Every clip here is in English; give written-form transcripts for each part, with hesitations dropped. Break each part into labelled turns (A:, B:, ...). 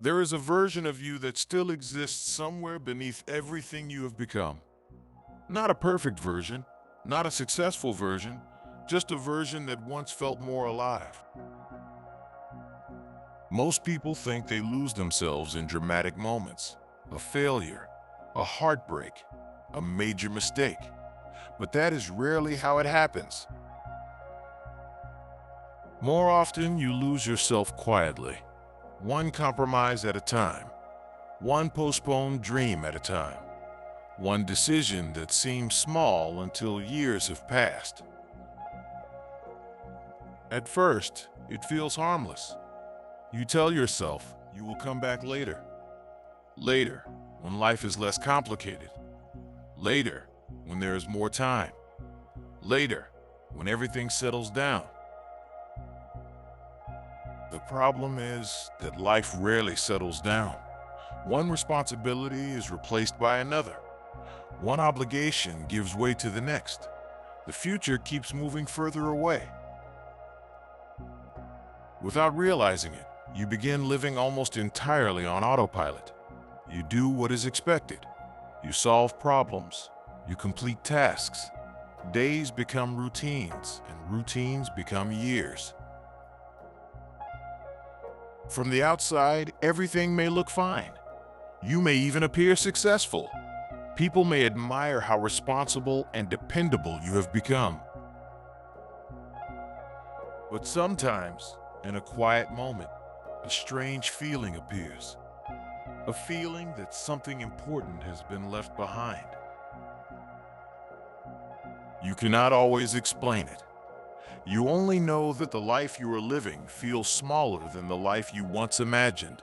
A: There is a version of you that still exists somewhere beneath everything you have become. Not a perfect version, not a successful version, just a version that once felt more alive. Most people think they lose themselves in dramatic moments, a failure, a heartbreak, a major mistake. But that is rarely how it happens. More often, you lose yourself quietly, one compromise at a time, one postponed dream at a time, one decision that seems small until years have passed. At first, it feels harmless. You tell yourself you will come back later. Later, when life is less complicated. Later, when there is more time. Later, when everything settles down. The problem is that life rarely settles down. One responsibility is replaced by another. One obligation gives way to the next. The future keeps moving further away. Without realizing it, you begin living almost entirely on autopilot. You do what is expected. You solve problems. You complete tasks. Days become routines, and routines become years. From the outside, everything may look fine. You may even appear successful. People may admire how responsible and dependable you have become. But sometimes, in a quiet moment, a strange feeling appears. A feeling that something important has been left behind. You cannot always explain it. You only know that the life you are living feels smaller than the life you once imagined.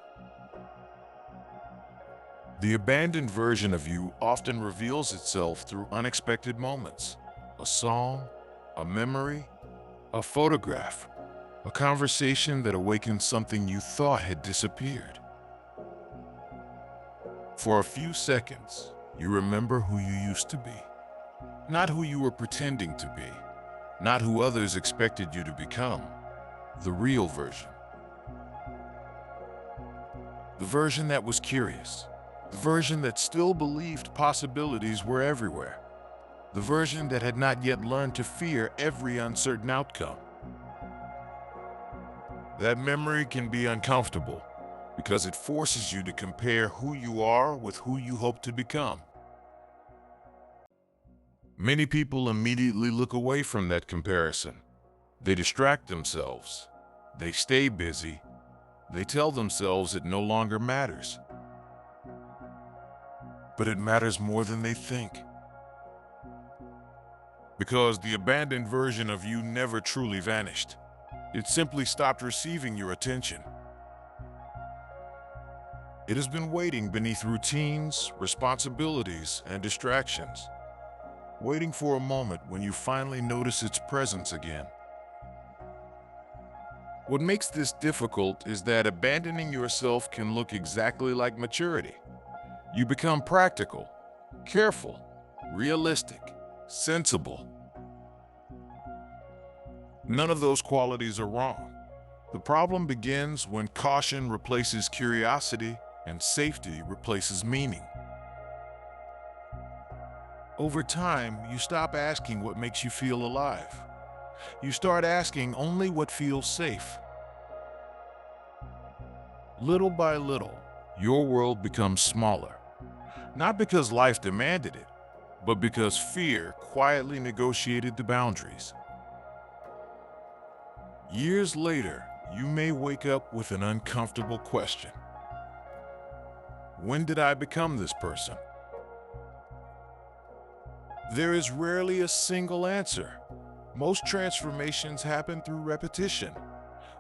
A: The abandoned version of you often reveals itself through unexpected moments. A song, a memory, a photograph, a conversation that awakens something you thought had disappeared. For a few seconds, you remember who you used to be. Not who you were pretending to be. Not who others expected you to become. The real version. The version that was curious. The version that still believed possibilities were everywhere. The version that had not yet learned to fear every uncertain outcome. That memory can be uncomfortable because it forces you to compare who you are with who you hope to become. Many people immediately look away from that comparison. They distract themselves. They stay busy. They tell themselves it no longer matters. But it matters more than they think. Because the abandoned version of you never truly vanished. It simply stopped receiving your attention. It has been waiting beneath routines, responsibilities, and distractions. Waiting for a moment when you finally notice its presence again. What makes this difficult is that abandoning yourself can look exactly like maturity. You become practical, careful, realistic, sensible. None of those qualities are wrong. The problem begins when caution replaces curiosity and safety replaces meaning. Over time, you stop asking what makes you feel alive. You start asking only what feels safe. Little by little, your world becomes smaller. Not because life demanded it, but because fear quietly negotiated the boundaries. Years later, you may wake up with an uncomfortable question. When did I become this person? There is rarely a single answer. Most transformations happen through repetition.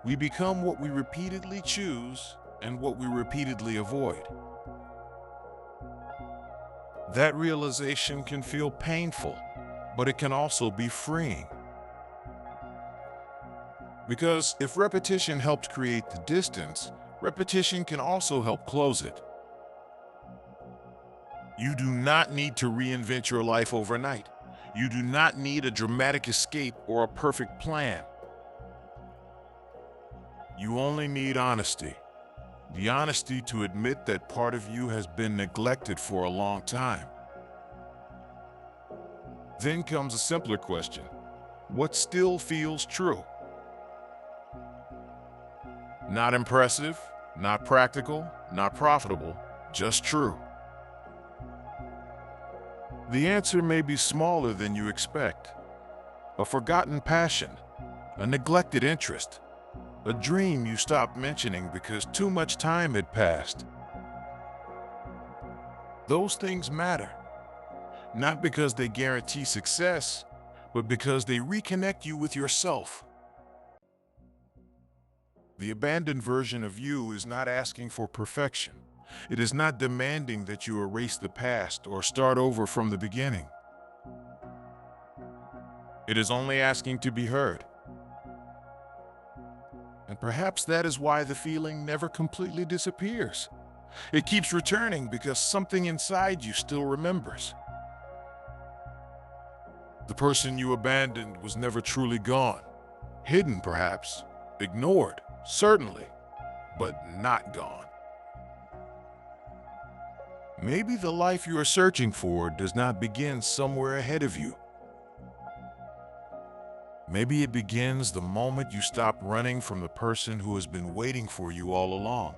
A: We become what we repeatedly choose and what we repeatedly avoid. That realization can feel painful, but it can also be freeing. Because if repetition helped create the distance, repetition can also help close it. You do not need to reinvent your life overnight. You do not need a dramatic escape or a perfect plan. You only need honesty. The honesty to admit that part of you has been neglected for a long time. Then comes a simpler question. What still feels true? Not impressive, not practical, not profitable, just true. The answer may be smaller than you expect. A forgotten passion, a neglected interest, a dream you stopped mentioning because too much time had passed. Those things matter, not because they guarantee success, but because they reconnect you with yourself. The abandoned version of you is not asking for perfection. It is not demanding that you erase the past or start over from the beginning. It is only asking to be heard. And perhaps that is why the feeling never completely disappears. It keeps returning because something inside you still remembers. The person you abandoned was never truly gone. Hidden, perhaps. Ignored, certainly. But not gone. Maybe the life you are searching for does not begin somewhere ahead of you. Maybe it begins the moment you stop running from the person who has been waiting for you all along.